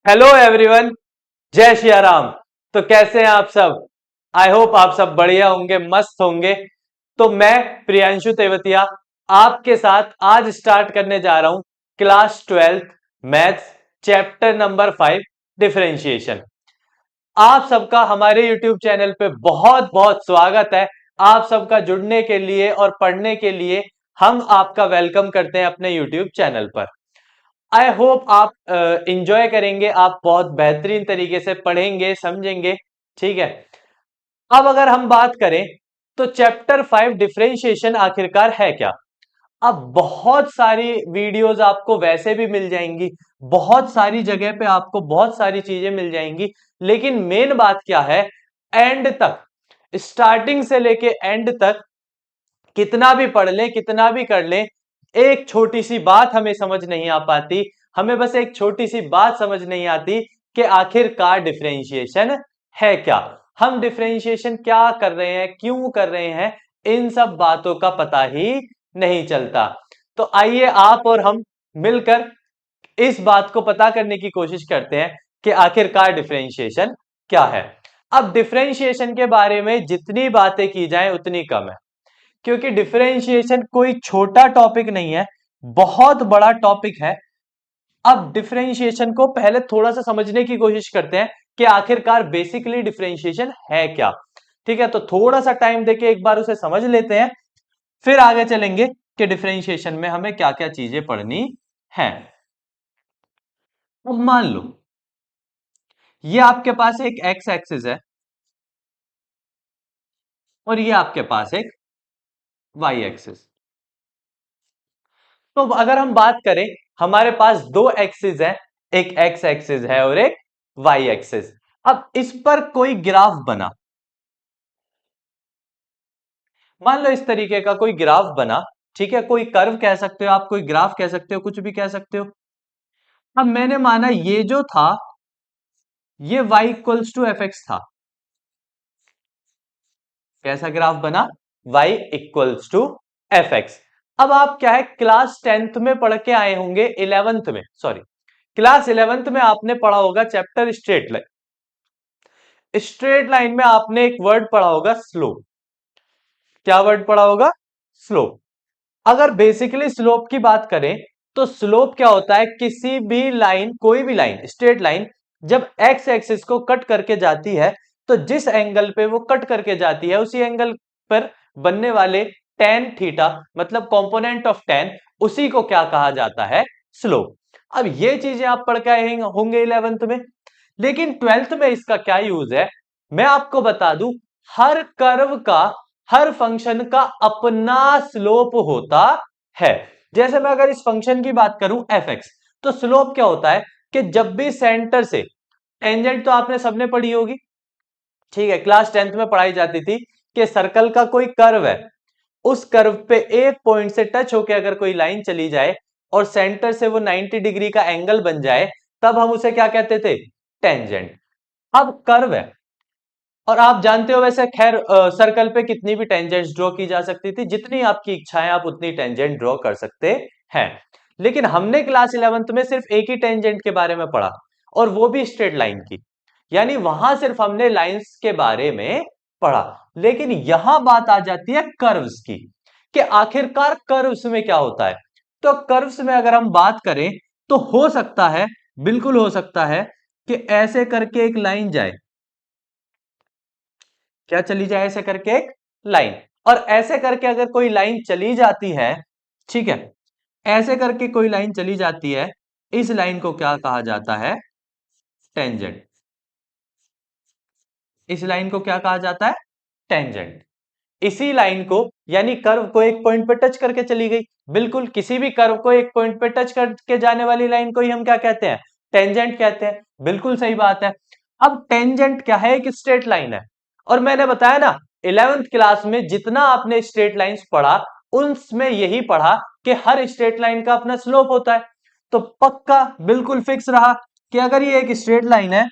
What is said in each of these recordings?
Hello everyone. जय श्री राम। तो कैसे हैं आप सब? आई होप आप सब बढ़िया होंगे, मस्त होंगे। तो मैं प्रियांशु तेवतिया आपके साथ आज स्टार्ट करने जा रहा हूं class 12th maths chapter number 5 differentiation. आप सबका हमारे YouTube चैनल पे बहुत बहुत स्वागत है। आप सबका जुड़ने के लिए और पढ़ने के लिए हम आपका वेलकम करते हैं अपने YouTube चैनल पर। आई होप आप इंजॉय करेंगे, आप बहुत बेहतरीन तरीके से पढ़ेंगे, समझेंगे। ठीक है। अब अगर हम बात करें तो चैप्टर 5 डिफरेंशिएशन आखिरकार है क्या? अब बहुत सारी वीडियोस आपको वैसे भी मिल जाएंगी, बहुत सारी जगह पे आपको बहुत सारी चीजें मिल जाएंगी, लेकिन मेन बात क्या है, एंड तक, स्टार्टिंग से लेके एंड तक कितना भी पढ़ लें, कितना भी कर लें, एक छोटी सी बात हमें समझ नहीं आ पाती। हमें बस एक छोटी सी बात समझ नहीं आती कि आखिरकार डिफरेंशिएशन है क्या, हम डिफरेंशिएशन क्या कर रहे हैं, क्यों कर रहे हैं, इन सब बातों का पता ही नहीं चलता। तो आइए आप और हम मिलकर इस बात को पता करने की कोशिश करते हैं कि आखिरकार डिफरेंशिएशन क्या है। अब डिफरेंशिएशन के बारे में जितनी बातें की जाएं उतनी कम है, क्योंकि डिफरेंशिएशन कोई छोटा टॉपिक नहीं है, बहुत बड़ा टॉपिक है। अब डिफरेंशिएशन को पहले थोड़ा सा समझने की कोशिश करते हैं कि आखिरकार बेसिकली डिफरेंशिएशन है क्या। ठीक है, तो थोड़ा सा टाइम देके एक बार उसे समझ लेते हैं, फिर आगे चलेंगे कि डिफरेंशिएशन में हमें क्या क्या चीजें पढ़नी है। अब मान लो ये आपके पास एक एक्स एक्सिस है और ये आपके पास एक वाई एक्सिस। तो अगर हम बात करें, हमारे पास दो एक्सिस है, एक एक्स एक्सिस है और एक वाई एक्सिस। अब इस पर कोई ग्राफ बना, मान लो इस तरीके का कोई ग्राफ बना। ठीक है, कोई कर्व कह सकते हो आप, कोई ग्राफ कह सकते हो, कुछ भी कह सकते हो। अब मैंने माना ये जो था ये y equals to F X था। कैसा ग्राफ बना? y equals to F X. अब आप क्या है, क्लास 10th में पढ़ के आए होंगे, 11th में, सॉरी, क्लास 11th में आपने पढ़ा होगा chapter straight line. Straight line में आपने एक वर्ड पढ़ा होगा, स्लोप। क्या वर्ड पढ़ा होगा? स्लोप। अगर बेसिकली स्लोप की बात करें तो स्लोप क्या होता है, किसी भी लाइन, कोई भी लाइन, स्ट्रेट लाइन जब एक्स एक्सिस को कट करके जाती है तो जिस एंगल पे वो कट करके जाती है उसी एंगल पर बनने वाले टेन थीटा, मतलब कंपोनेंट ऑफ टेन, उसी को क्या कहा जाता है? स्लोप। अब ये चीजें आप पढ़ के आए होंगे 11th में, लेकिन 12th में इसका क्या यूज है मैं आपको बता दूं। हर कर्व का, हर फंक्शन का अपना स्लोप होता है। जैसे मैं अगर इस फंक्शन की बात करूं एफ एक्स, तो स्लोप क्या होता है कि जब भी सेंटर से, टेंजेंट तो आपने सबने पढ़ी होगी, ठीक है, क्लास 10th में पढ़ाई जाती थी कि सर्कल का कोई कर्व है, उस कर्व पे एक पॉइंट से टच होकर अगर कोई लाइन चली जाए और सेंटर से वो 90 डिग्री का एंगल बन जाए, तब हम उसे क्या कहते थे? टेंजेंट। अब कर्व है और आप जानते हो वैसे, खैर सर्कल पे कितनी भी टेंजेंट्स ड्रॉ की जा सकती थी, जितनी आपकी इच्छाएं आप उतनी टेंजेंट ड्रॉ कर सकते हैं। लेकिन हमने क्लास 11th में सिर्फ एक ही टेंजेंट के बारे में पढ़ा, और वो भी स्ट्रेट लाइन की, यानी वहां सिर्फ हमने लाइंस के बारे में पढ़ा। लेकिन यहां बात आ जाती है कर्व्स की, कि आखिरकार कर्व्स में क्या होता है। तो कर्व्स में अगर हम बात करें तो हो सकता है, बिल्कुल हो सकता है कि ऐसे करके एक लाइन जाए, क्या चली जाए, ऐसे करके एक लाइन, और ऐसे करके अगर कोई लाइन चली जाती है, ठीक है, ऐसे करके कोई लाइन चली जाती है, इस लाइन को क्या कहा जाता है? टेंजेंट। इस लाइन को क्या कहा जाता है? टेंजेंट। इसी लाइन को, यानी कर्व को एक पॉइंट पे टच करके चली गई, बिल्कुल किसी भी कर्व को एक पॉइंट पे टच करके जाने वाली लाइन को ही हम क्या कहते हैं? टेंजेंट कहते हैं। बिल्कुल सही बात है। अब टेंजेंट क्या है? एक स्ट्रेट लाइन है, और मैंने बताया ना 11th क्लास में जितना आपने स्ट्रेट लाइंस पढ़ा, उनमें यही पढ़ा कि हर स्ट्रेट लाइन का अपना स्लोप होता है। तो पक्का बिल्कुल फिक्स रहा कि अगर ये एक स्ट्रेट लाइन है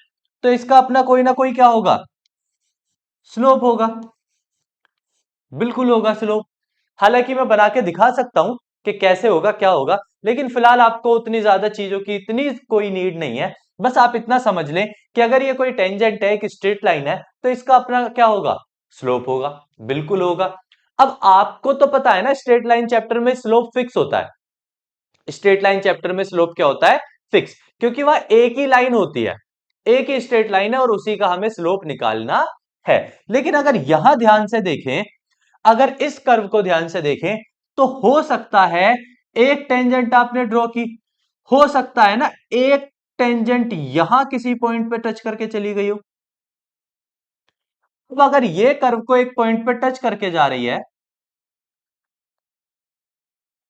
तो इसका अपना कोई ना कोई क्या होगा? स्लोप होगा। बिल्कुल होगा स्लोप। हालांकि मैं बना के दिखा सकता हूं कि कैसे होगा, क्या होगा, लेकिन फिलहाल आपको उतनी ज्यादा चीजों की इतनी कोई नीड नहीं है, बस आप इतना समझ लें कि अगर ये कोई टेंजेंट है, एक स्ट्रेट लाइन है, तो इसका अपना क्या होगा, स्लोप होगा, बिल्कुल होगा। अब आपको तो पता है ना, स्ट्रेट लाइन चैप्टर में स्लोप फिक्स होता है। स्ट्रेट लाइन चैप्टर में स्लोप क्या होता है, फिक्स, क्योंकि वह एक ही लाइन होती है, एक ही स्ट्रेट लाइन है और उसी का हमें स्लोप निकालना है। लेकिन अगर यहां ध्यान से देखें, अगर इस कर्व को ध्यान से देखें, तो हो सकता है एक टेंजेंट आपने ड्रॉ की, हो सकता है ना एक टेंजेंट यहां किसी पॉइंट पे टच करके चली गई हो। अब अगर ये कर्व को एक पॉइंट पे टच करके जा रही है,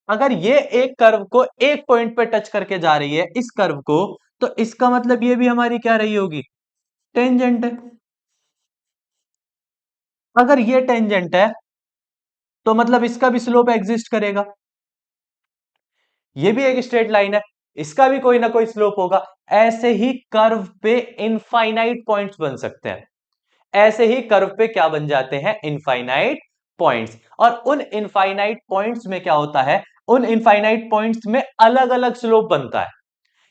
अगर ये एक कर्व को एक पॉइंट पे टच करके जा रही है, इस कर्व को, तो इसका मतलब ये भी हमारी क्या रही होगी, टेंजेंट है। अगर ये टेंजेंट है, तो मतलब इसका भी स्लोप एग्जिस्ट करेगा। ये भी एक स्ट्रेट लाइन है, इसका भी कोई ना कोई स्लोप होगा। ऐसे ही कर्व पे इनफाइनाइट पॉइंट्स बन सकते हैं, ऐसे ही कर्व पे क्या बन जाते हैं, इनफाइनाइट पॉइंट्स। और उन इनफाइनाइट पॉइंट्स में क्या होता है, उन इनफाइनाइट पॉइंट्स में अलग अलग स्लोप बनता है।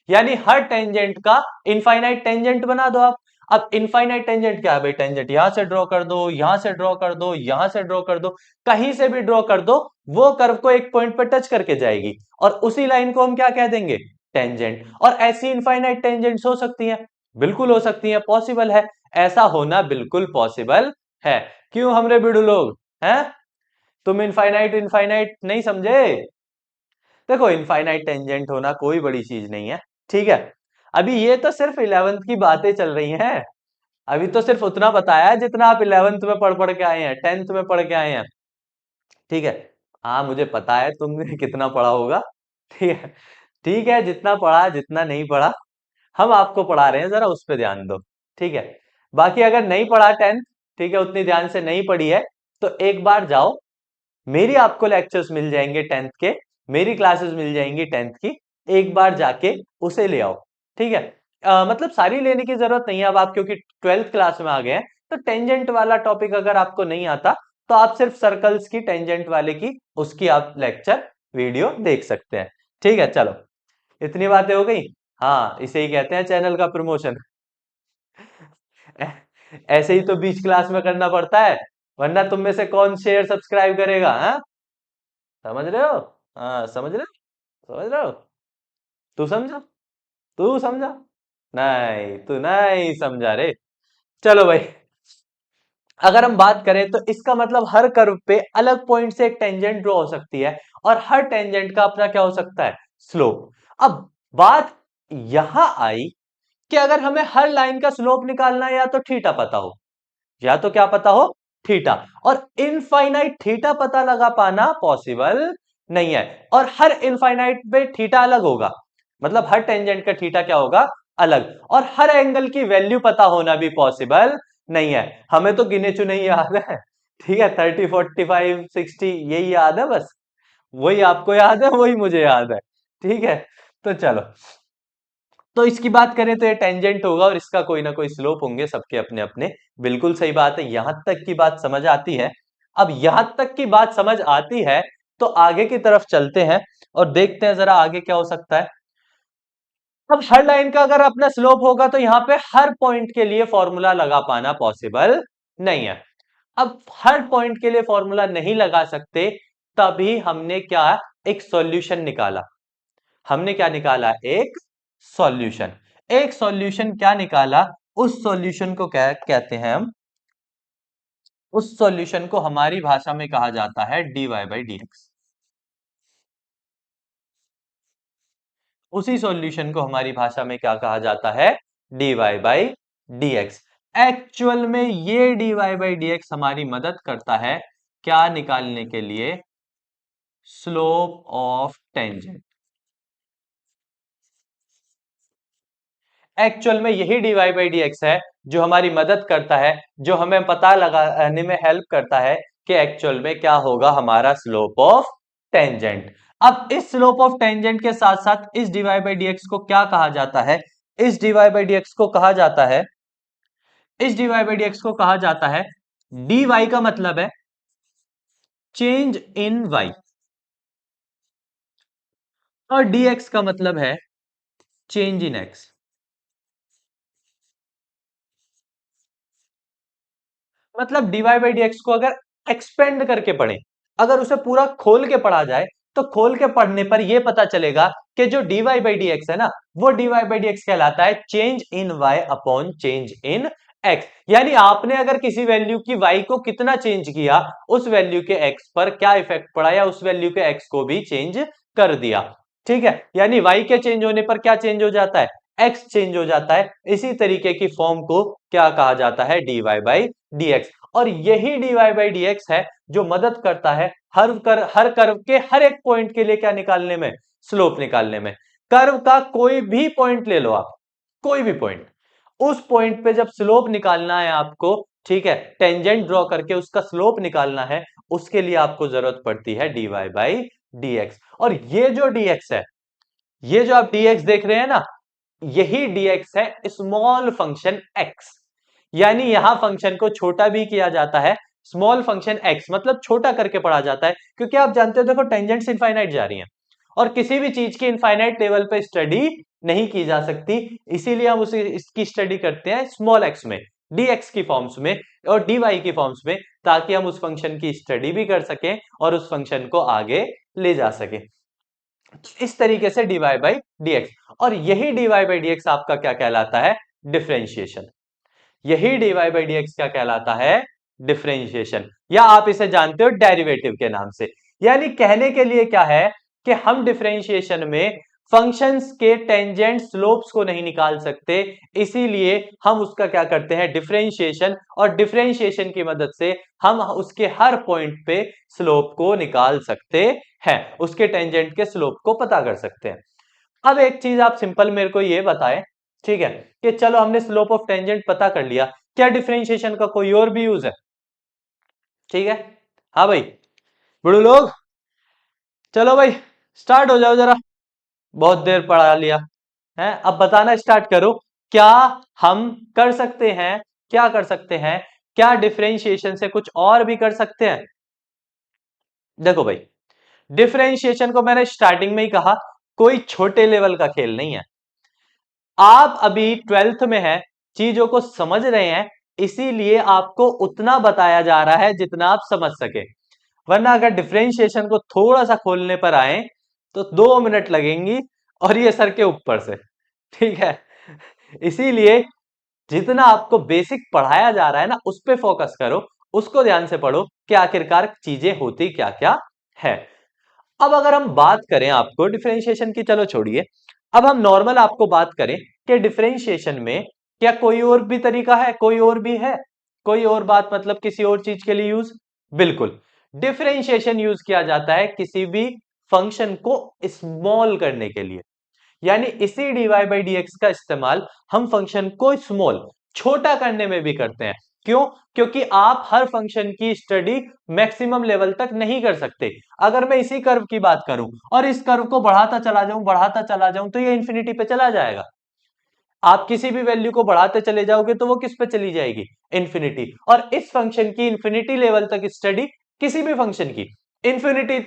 यानी हर टेंजेंट का इनफाइनाइट टेंजेंट बना दो आप। अब इनफाइनाइट टेंजेंट क्या है भाई, टेंजेंट यहां से ड्रॉ कर दो, यहां से ड्रॉ कर दो, यहां से ड्रॉ कर दो, कहीं से भी ड्रॉ कर दो, वो कर्व को एक पॉइंट पर टच करके जाएगी और उसी लाइन को हम क्या कह देंगे, टेंजेंट। और ऐसी इनफाइनाइट टेंजेंट्स हो सकती हैं, बिल्कुल हो सकती हैं, पॉसिबल है, ऐसा होना बिल्कुल पॉसिबल है। क्यों हमरे बिडू लोग हैं, तुम इनफाइनाइट इनफाइनाइट नहीं समझे। देखो इनफाइनाइट टेंजेंट होना कोई बड़ी चीज नहीं है, ठीक है। अभी ये तो सिर्फ 11th की बातें चल रही हैं, अभी तो सिर्फ उतना बताया है जितना आप 11th में पढ़ पढ़ के आए हैं, 10th में पढ़ के आए हैं, ठीक है। हाँ मुझे पता है तुमने कितना पढ़ा होगा, ठीक है, ठीक है, जितना पढ़ा जितना नहीं पढ़ा, हम आपको पढ़ा रहे हैं, जरा उस पर ध्यान दो, ठीक है। बाकी अगर नहीं पढ़ा 10th, ठीक है, उतनी ध्यान से नहीं पढ़ी है, तो एक बार जाओ, मेरी आपको लेक्चर्स मिल जाएंगे 10th के, मेरी क्लासेस मिल जाएंगी 10th की, एक बार जाके उसे ले आओ, ठीक है। मतलब सारी लेने की जरूरत नहीं है अब आप, क्योंकि 12th क्लास में आ गए हैं, तो टेंजेंट वाला टॉपिक अगर आपको नहीं आता, तो आप सिर्फ सर्कल्स की, टेंजेंट वाले की, उसकी आप लेक्चर वीडियो देख सकते हैं, ठीक है। चलो इतनी बातें हो गई, हाँ इसे ही कहते हैं चैनल का प्रमोशन। ऐसे ही तो बीच क्लास में करना पड़ता है, वरना तुम में से कौन शेयर सब्सक्राइब करेगा, हाँ समझ रहे हो, हाँ समझ रहे हो, समझ रहे हो, तू समझा, तू समझा, नहीं तू नहीं समझा रे। चलो भाई, अगर हम बात करें तो इसका मतलब हर कर्व पे अलग पॉइंट से एक टेंजेंट ड्रॉ हो सकती है, और हर टेंजेंट का अपना क्या हो सकता है, स्लोप। अब बात यहां आई कि अगर हमें हर लाइन का स्लोप निकालना है, या तो थीटा पता हो, या तो क्या पता हो, थीटा, और इनफाइनाइट थीटा पता लगा पाना पॉसिबल नहीं है। और हर इनफाइनाइट पे थीटा अलग होगा, मतलब हर टेंजेंट का थीटा क्या होगा, अलग, और हर एंगल की वैल्यू पता होना भी पॉसिबल नहीं है। हमें तो गिने चुने ही याद है, ठीक है, 30 45 60 यही याद है बस, वही आपको याद है, वही मुझे याद है, ठीक है। तो चलो, तो इसकी बात करें तो ये टेंजेंट होगा और इसका कोई ना कोई स्लोप होंगे, सबके अपने अपने, बिल्कुल सही बात है, यहां तक की बात समझ आती है। अब यहां तक की बात समझ आती है, तो आगे की तरफ चलते हैं और देखते हैं जरा आगे क्या हो सकता है। अब हर लाइन का अगर अपना स्लोप होगा, तो यहां पे हर पॉइंट के लिए फॉर्मूला लगा पाना पॉसिबल नहीं है। अब हर पॉइंट के लिए फॉर्मूला नहीं लगा सकते, तभी हमने क्या, एक सॉल्यूशन निकाला। हमने क्या निकाला, एक सॉल्यूशन। एक सॉल्यूशन क्या निकाला, उस सॉल्यूशन को क्या कहते हैं हम, उस सॉल्यूशन को हमारी भाषा में कहा जाता है dy/dx। उसी सॉल्यूशन को हमारी भाषा में क्या कहा जाता है, dy/dx। एक्चुअल में ये dy/dx हमारी मदद करता है क्या निकालने के लिए, स्लोप ऑफ टेंजेंट। एक्चुअल में यही dy/dx है जो हमारी मदद करता है, जो हमें पता लगाने में हेल्प करता है कि एक्चुअल में क्या होगा हमारा स्लोप ऑफ टेंजेंट। अब इस स्लोप ऑफ टेंजेंट के साथ साथ इस dy/dx को क्या कहा जाता है, इस dy/dx को कहा जाता है, इस dy/dx को कहा जाता है, dy का मतलब है चेंज इन y, और dx का मतलब है चेंज इन x। मतलब डीवाई बाई डी एक्स को अगर एक्सपेंड करके पढ़ें, अगर उसे पूरा खोल के पढ़ा जाए, तो खोल के पढ़ने पर यह पता चलेगा कि जो डीवाई बाई डी एक्स है ना, वो डीवाई बाई डी एक्स कहलाता है change in Y upon change in X. यानी आपने अगर किसी वैल्यू की वाई को कितना चेंज किया, उस वैल्यू के एक्स पर क्या इफेक्ट पड़ा, या उस वैल्यू के एक्स को भी चेंज कर दिया। ठीक है, यानी वाई के चेंज होने पर क्या चेंज हो जाता है, एक्स चेंज हो जाता है। इसी तरीके की फॉर्म को क्या कहा जाता है, डीवाई बाई डी एक्स। और यही डीवाई बाई डी एक्स है जो मदद करता है हर कर्व के हर एक पॉइंट के लिए क्या निकालने में, स्लोप निकालने में। कर्व का कोई भी पॉइंट ले लो आप, कोई भी पॉइंट, उस पॉइंट पे जब स्लोप निकालना है आपको, ठीक है, टेंजेंट ड्रॉ करके उसका स्लोप निकालना है, उसके लिए आपको जरूरत पड़ती है डीवाई बाई डी एक्स। और ये जो dx है, ये जो आप dx देख रहे हैं ना, यही dx है स्मॉल फंक्शन x। यानी यहां फंक्शन को छोटा भी किया जाता है, स्मॉल फंक्शन x मतलब छोटा करके पढ़ा जाता है, क्योंकि आप जानते हो देखो टेंजेंट्स इनफाइनाइट जा रही हैं और किसी भी चीज की इनफाइनाइट लेवल पे स्टडी नहीं की जा सकती, इसीलिए हम उसे इसकी स्टडी करते हैं स्मॉल x में, dx की फॉर्म्स में और dy की फॉर्म्स में, ताकि हम उस फंक्शन की स्टडी भी कर सकें और उस फंक्शन को आगे ले जा सके। इस तरीके से डीवाई बाई डी एक्स, और यही डीवाई बाई डी एक्स आपका क्या कहलाता है, डिफरेंशिएशन। यही डीवाई बाई डी एक्स क्या कहलाता है, डिफरेंशिएशन, या आप इसे जानते हो डेरिवेटिव के नाम से। यानी कहने के लिए क्या है कि हम डिफरेंशिएशन में फंक्शंस के टेंजेंट स्लोप्स को नहीं निकाल सकते, इसीलिए हम उसका क्या करते हैं, डिफरेंशिएशन, और डिफरेंशिएशन की मदद से हम उसके हर पॉइंट पे स्लोप को निकाल सकते हैं, उसके टेंजेंट के स्लोप को पता कर सकते हैं। अब एक चीज आप सिंपल मेरे को ये बताएं, ठीक है, कि चलो हमने स्लोप ऑफ टेंजेंट पता कर लिया, क्या डिफरेंशिएशन का कोई और भी यूज है? ठीक है, हाँ भाई, बड़ू लोग, चलो भाई स्टार्ट हो जाओ जरा, बहुत देर पढ़ा लिया है, अब बताना स्टार्ट करो। क्या हम कर सकते हैं, क्या कर सकते हैं, क्या डिफरेंशिएशन से कुछ और भी कर सकते हैं? देखो भाई, डिफरेंशिएशन को मैंने स्टार्टिंग में ही कहा, कोई छोटे लेवल का खेल नहीं है। आप अभी 12th में हैं, चीजों को समझ रहे हैं, इसीलिए आपको उतना बताया जा रहा है जितना आप समझ सके, वरना अगर डिफरेंशिएशन को थोड़ा सा खोलने पर आए तो 2 मिनट लगेंगी, और ये सर के ऊपर से। ठीक है, इसीलिए जितना आपको बेसिक पढ़ाया जा रहा है ना, उस पे फोकस करो, उसको ध्यान से पढ़ो कि आखिरकार चीजें होती क्या क्या है। अब अगर हम बात करें आपको डिफरेंशिएशन की, चलो छोड़िए, अब हम नॉर्मल आपको बात करें कि डिफरेंशिएशन में क्या कोई और भी तरीका है, कोई और भी है, कोई और बात मतलब किसी और चीज के लिए यूज? बिल्कुल, डिफरेंशिएशन यूज किया जाता है किसी भी फंक्शन को स्मॉल करने के लिए। यानी इसी डीवाई बाई डी एक्स का इस्तेमाल हम फंक्शन को स्मॉल, छोटा करने में भी करते हैं। क्यों? क्योंकि आप हर फंक्शन की स्टडी मैक्सिमम लेवल तक नहीं कर सकते। अगर मैं इसी कर्व की बात करूं और इस कर्व को बढ़ाता चला जाऊं, बढ़ाता चला जाऊं, तो ये इंफिनिटी पे चला जाएगा। आप किसी भी वैल्यू को बढ़ाते चले जाओगे तो वो किस पे चली जाएगी, इंफिनिटी। और इस फंक्शन की इंफिनिटी लेवल तक स्टडी, किसी भी फंक्शन की इंफिनिटी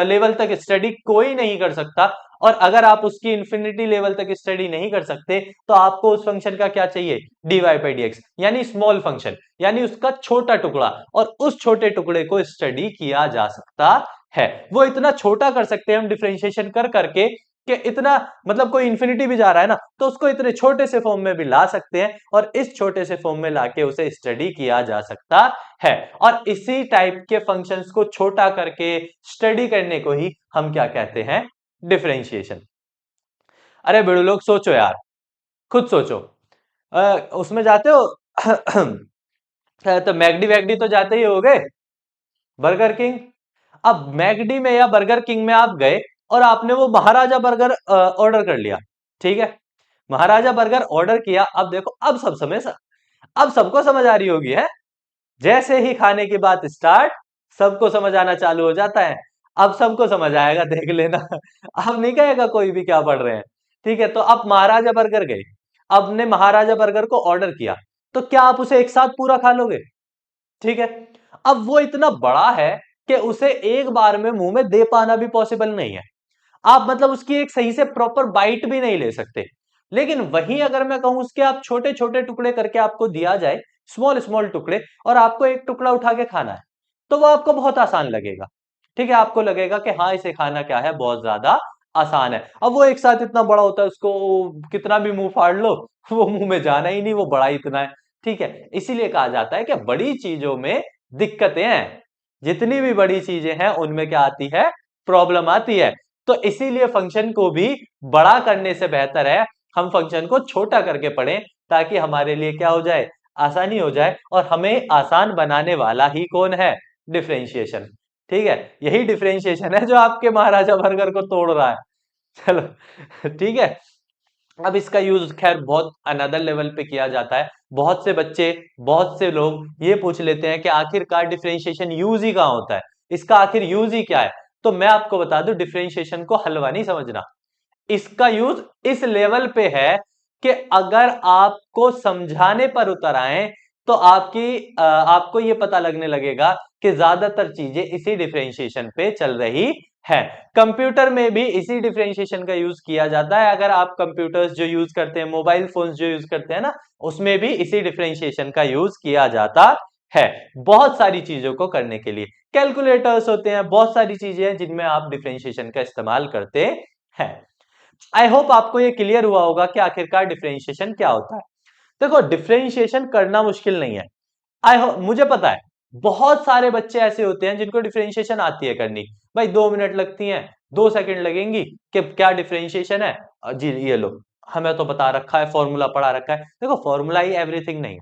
लेवल तक स्टडी कोई नहीं कर सकता। और अगर आप उसकी इंफिनिटी लेवल तक स्टडी नहीं कर सकते, तो आपको उस फंक्शन का क्या चाहिए, डीवाई बाई डी एक्स, यानी स्मॉल फंक्शन, यानी उसका छोटा टुकड़ा, और उस छोटे टुकड़े को स्टडी किया जा सकता है। वो इतना छोटा कर सकते हैं हम डिफरेंशिएशन कर करके, कि इतना मतलब कोई इंफिनिटी भी जा रहा है ना, तो उसको इतने छोटे से फॉर्म में भी ला सकते हैं, और इस छोटे से फॉर्म में लाके उसे स्टडी किया जा सकता है। और इसी टाइप के फंक्शंस को छोटा करके स्टडी करने को ही हम क्या कहते हैं, डिफरेंशिएशन। अरे बेड़ू लोग सोचो यार, खुद सोचो, उसमें जाते हो तो मैगडी वैगडी तो जाते ही हो गए, बर्गर किंग। अब मैगडी में या बर्गर किंग में आप गए और आपने वो महाराजा बर्गर ऑर्डर कर लिया, ठीक है, महाराजा बर्गर ऑर्डर किया। अब देखो, अब सब समय, अब सबको समझ आ रही होगी है, जैसे ही खाने की बात स्टार्ट, सबको समझ आना चालू हो जाता है। अब सबको समझ आएगा, देख लेना। अब नहीं कहेगा कोई भी क्या पढ़ रहे हैं। ठीक है, तो आप महाराजा बर्गर गए, अब ने महाराजा बर्गर को ऑर्डर किया, तो क्या आप उसे एक साथ पूरा खा लोगे? ठीक है, अब वो इतना बड़ा है कि उसे एक बार में मुंह में दे पाना भी पॉसिबल नहीं है। आप मतलब उसकी एक सही से प्रॉपर बाइट भी नहीं ले सकते। लेकिन वहीं अगर मैं कहूं उसके आप छोटे छोटे टुकड़े करके आपको दिया जाए, स्मॉल स्मॉल टुकड़े, और आपको एक टुकड़ा उठा के खाना है, तो वो आपको बहुत आसान लगेगा। ठीक है, आपको लगेगा कि हाँ इसे खाना क्या है, बहुत ज्यादा आसान है। अब वो एक साथ इतना बड़ा होता है, उसको कितना भी मुंह फाड़ लो वो मुंह में जाना ही नहीं, वो बड़ा इतना है। ठीक है, इसीलिए कहा जाता है कि बड़ी चीजों में दिक्कतें हैं, जितनी भी बड़ी चीजें हैं उनमें क्या आती है, प्रॉब्लम आती है। तो इसीलिए फंक्शन को भी बड़ा करने से बेहतर है हम फंक्शन को छोटा करके पढ़ें, ताकि हमारे लिए क्या हो जाए, आसानी हो जाए। और हमें आसान बनाने वाला ही कौन है, डिफरेंशिएशन। ठीक है, यही डिफरेंशिएशन है जो आपके महाराजा बर्गर को तोड़ रहा है। चलो ठीक है। अब इसका यूज खैर बहुत अनदर लेवल पे किया जाता है। बहुत से बच्चे, बहुत से लोग ये पूछ लेते हैं कि आखिरकार डिफरेंशिएशन यूज ही कहां होता है, इसका आखिर यूज ही क्या है। तो मैं आपको बता दूं, डिफरेंशिएशन को हलवा नहीं समझना, इसका यूज इस लेवल पे है कि अगर आपको समझाने पर उतर आए तो आपको ये पता लगने लगेगा कि ज्यादातर चीजें इसी डिफरेंशिएशन पे चल रही है। कंप्यूटर में भी इसी डिफरेंशिएशन का यूज किया जाता है। अगर आप कंप्यूटर्स जो यूज करते हैं, मोबाइल फोन्स जो यूज करते हैं ना, उसमें भी इसी डिफरेंशिएशन का यूज किया जाता है, बहुत सारी चीजों को करने के लिए। कैलकुलेटर्स होते हैं, बहुत सारी चीजें हैं जिनमें आप डिफरेंशिएशन का इस्तेमाल करते हैं। आई होप आपको ये क्लियर हुआ होगा कि आखिरकार डिफरेंशिएशन क्या होता है। देखो, डिफरेंशिएशन करना मुश्किल नहीं है। मुझे पता है बहुत सारे बच्चे ऐसे होते हैं जिनको डिफरेंशिएशन आती है करनी। भाई 2 मिनट लगती हैं, 2 सेकंड लगेंगी कि क्या डिफरेंशिएशन है, जी ये लो, हमें तो बता रखा है, फॉर्मूला पढ़ा रखा है। देखो, फॉर्मूला ही एवरीथिंग नहीं है।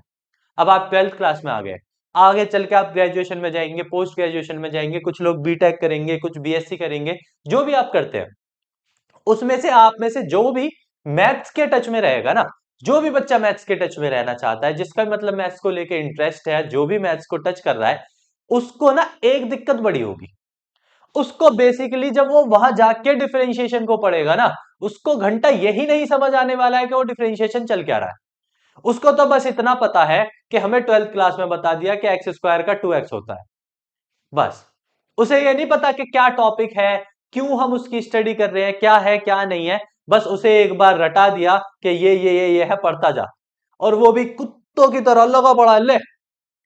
अब आप 12th क्लास में आ गए, आगे चल के आप ग्रेजुएशन में जाएंगे, पोस्ट ग्रेजुएशन में जाएंगे, कुछ लोग बीटेक करेंगे, कुछ बीएससी करेंगे, जो भी आप करते हैं उसमें से आप में से जो भी मैथ्स के टच में रहेगा ना, जो भी बच्चा मैथ्स के टच में रहना चाहता है, जिसका भी मतलब मैथ्स को लेके इंटरेस्ट है, जो भी मैथ्स को टच कर रहा है, उसको ना एक दिक्कत बड़ी होगी। उसको बेसिकली जब वो वहां जाके डिफरेंशिएशन को पढ़ेगा ना, उसको घंटा यही नहीं समझ आने वाला है कि वो डिफरेंशिएशन चल क्या रहा है। उसको तो बस इतना पता है कि हमें 12th क्लास में बता दिया कि एक्स स्क्वायर का 2x होता है, बस। उसे ये नहीं पता कि क्या टॉपिक है, क्यों हम उसकी स्टडी कर रहे हैं, क्या है क्या नहीं है। बस उसे एक बार रटा दिया कि ये है, पढ़ता जा। और वो भी कुत्तों की तरह लगा पड़ा, ले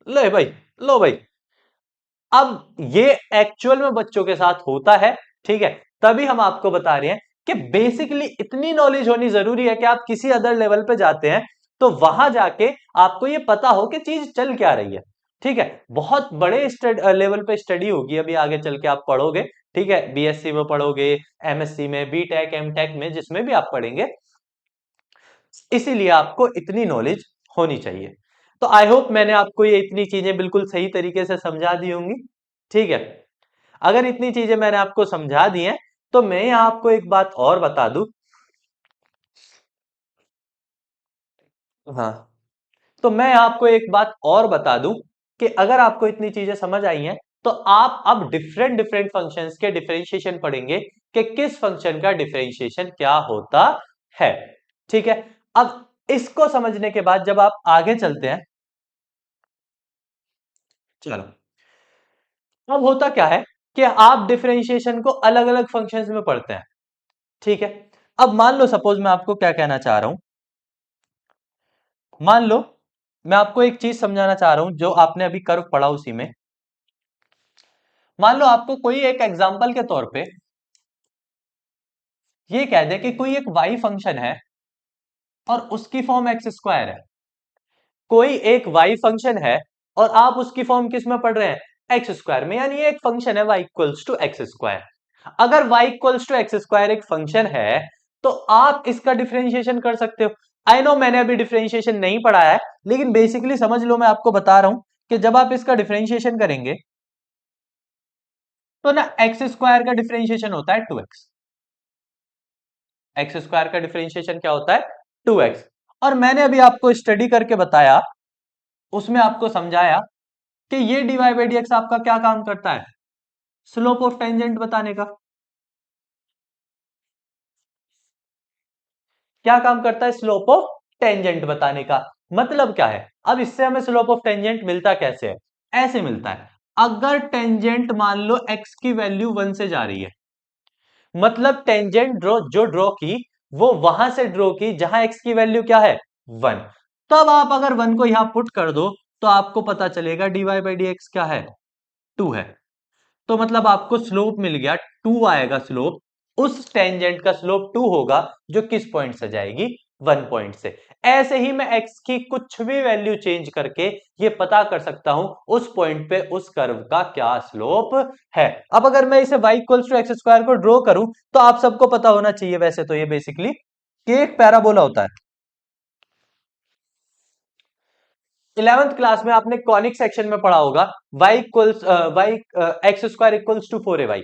ले भाई, लो भाई। अब ये एक्चुअल में बच्चों के साथ होता है। ठीक है, तभी हम आपको बता रहे हैं कि बेसिकली इतनी नॉलेज होनी जरूरी है कि आप किसी अदर लेवल पे जाते हैं तो वहां जाके आपको ये पता हो कि चीज चल क्या रही है। ठीक है, बहुत बड़े लेवल पे स्टडी होगी अभी आगे चल के, आप पढ़ोगे। ठीक है, बीएससी में पढ़ोगे, एमएससी में, बीटेक एमटेक में, जिसमें भी आप पढ़ेंगे, इसीलिए आपको इतनी नॉलेज होनी चाहिए। तो आई होप मैंने आपको ये इतनी चीजें बिल्कुल सही तरीके से समझा दी होंगी। ठीक है, अगर इतनी चीजें मैंने आपको समझा दी हैं तो मैं यहां आपको एक बात और बता दूं। हाँ, तो मैं आपको एक बात और बता दूं कि अगर आपको इतनी चीजें समझ आई हैं तो आप अब डिफरेंट डिफरेंट फंक्शंस के डिफरेंशिएशन पढ़ेंगे कि किस फंक्शन का डिफरेंशिएशन क्या होता है। ठीक है, अब इसको समझने के बाद जब आप आगे चलते हैं, चलो, अब होता क्या है कि आप डिफरेंशिएशन को अलग अलग फंक्शंस में पढ़ते हैं। ठीक है, अब मान लो, सपोज मैं आपको क्या कहना चाह रहा हूं, मान लो मैं आपको एक चीज समझाना चाह रहा हूं जो आपने अभी कर्व पढ़ा उसी में। मान लो आपको कोई एक एग्जांपल के तौर पे ये कह दे कि कोई एक वाई फंक्शन है और उसकी फॉर्म एक्स स्क्वायर है। कोई एक वाई फंक्शन है और आप उसकी फॉर्म किस में पढ़ रहे हैं, एक्स स्क्वायर में, यानी ये एक फंक्शन है Y equals to X square. अगर Y equals to X square एक फंक्शन है तो आप इसका डिफरेंशिएशन कर सकते हो। आई नो मैंने अभी डिफरेंशिएशन नहीं पढ़ाया है, लेकिन बेसिकली समझ लो, मैं आपको बता रहा हूं कि जब आप इसका डिफरेंशिएशन करेंगे तो ना एक्स स्क्वायर का डिफरेंशिएशन होता है 2x। एक्स स्क्वायर का डिफरेंशिएशन क्या होता है, 2x। और मैंने अभी आपको स्टडी करके बताया, उसमें आपको समझाया कि ये डीवाई बाई डी एक्स आपका क्या काम करता है, स्लोप ऑफ टेंजेंट बताने का। क्या काम करता है, स्लोप ऑफ टेंजेंट बताने का। मतलब क्या है, अब इससे हमें स्लोप ऑफ टेंजेंट मिलता कैसे है, ऐसे मिलता है। अगर टेंजेंट मान लो एक्स की वैल्यू 1 से जा रही है, मतलब टेंजेंट जो ड्रॉ की वो वहां से ड्रॉ की जहां एक्स की वैल्यू क्या है, 1। तब आप अगर 1 को यहां पुट कर दो तो आपको पता चलेगा dy बाई डी एक्स क्या है, 2 है। तो मतलब आपको स्लोप मिल गया, 2 आएगा स्लोप। उस टेंजेंट का स्लोप 2 होगा जो किस पॉइंट से जाएगी, 1 पॉइंट से। ऐसे ही मैं x की कुछ भी वैल्यू चेंज करके ये पता कर सकता हूं उस पॉइंट पे उस कर्व का क्या स्लोप है। अब अगर मैं इसे y equals to X square को ड्रॉ करूं तो आप सबको पता होना चाहिए वैसे तो ये बेसिकली कि एक पैराबोला होता है। 11th क्लास में आपने कॉनिक सेक्शन में पढ़ा होगा y equals Y X square equals to 4ay।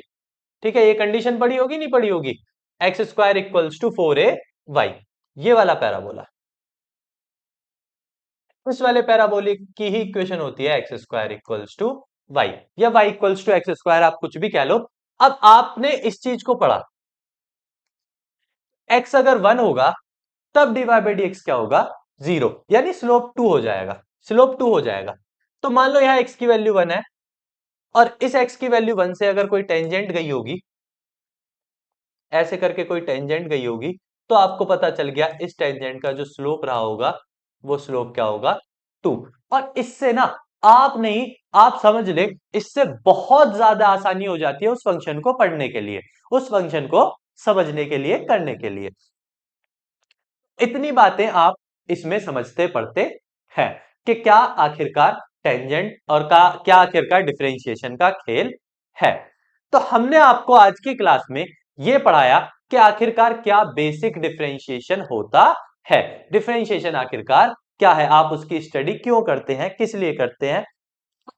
ठीक है, ये कंडीशन पढ़ी होगी नहीं पढ़ी होगी, x square equals to 4ay, ये वाला पैराबोला। इस वाले पैराबोलिक की ही इक्वेशन होती है X square equals to Y, या Y equals to X square, आप कुछ भी कह लो। अब आपने इस चीज को पढ़ा, एक्स अगर 1 होगा तब डीवाई बाई डी एक्स क्या होगा, 0, यानी स्लोप 2 हो जाएगा, स्लोप 2 हो जाएगा। तो मान लो यहां एक्स की वैल्यू 1 है और इस एक्स की वैल्यू 1 से अगर कोई टेंजेंट गई होगी, ऐसे करके कोई टेंजेंट गई होगी, तो आपको पता चल गया इस टेंजेंट का जो स्लोप रहा होगा वो स्लोप क्या होगा, 2। और इससे ना आप नहीं, आप समझ ले, इससे बहुत ज्यादा आसानी हो जाती है उस फंक्शन को पढ़ने के लिए, उस फंक्शन को समझने के लिए, करने के लिए। इतनी बातें आप इसमें समझते पढ़ते हैं कि क्या आखिरकार टेंजेंट और क्या आखिरकार डिफरेंशिएशन का खेल है। तो हमने आपको आज की क्लास में यह पढ़ाया कि आखिरकार क्या बेसिक डिफरेंशिएशन होता है, डिफरेंशिएशन आखिरकार क्या है, आप उसकी स्टडी क्यों करते हैं, किस लिए करते हैं।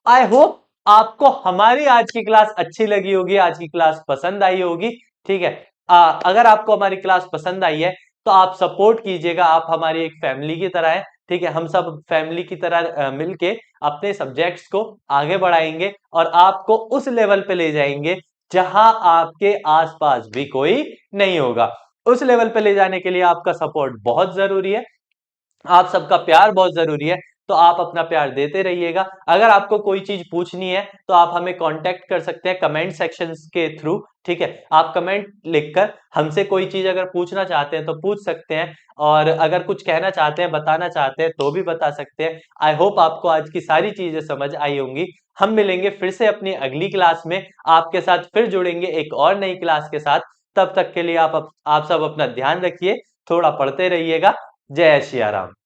आई होप आपको हमारी आज की क्लास अच्छी लगी होगी, आज की क्लास पसंद आई होगी। ठीक है, अगर आपको हमारी क्लास पसंद आई है तो आप सपोर्ट कीजिएगा, आप हमारी एक फैमिली की तरह है। ठीक है, हम सब फैमिली की तरह मिलके अपने सब्जेक्ट्स को आगे बढ़ाएंगे और आपको उस लेवल पे ले जाएंगे जहां आपके आसपास भी कोई नहीं होगा। उस लेवल पे ले जाने के लिए आपका सपोर्ट बहुत जरूरी है, आप सबका प्यार बहुत जरूरी है। तो आप अपना प्यार देते रहिएगा। अगर आपको कोई चीज पूछनी है तो आप हमें कांटेक्ट कर सकते हैं कमेंट सेक्शंस के थ्रू। ठीक है, आप कमेंट लिखकर हमसे कोई चीज अगर पूछना चाहते हैं तो पूछ सकते हैं, और अगर कुछ कहना चाहते हैं, बताना चाहते हैं तो भी बता सकते हैं। आई होप आपको आज की सारी चीजें समझ आई होंगी। हम मिलेंगे फिर से अपनी अगली क्लास में, आपके साथ फिर जुड़ेंगे एक और नई क्लास के साथ। तब तक के लिए आप सब अपना ध्यान रखिए, थोड़ा पढ़ते रहिएगा। जय श्री राम।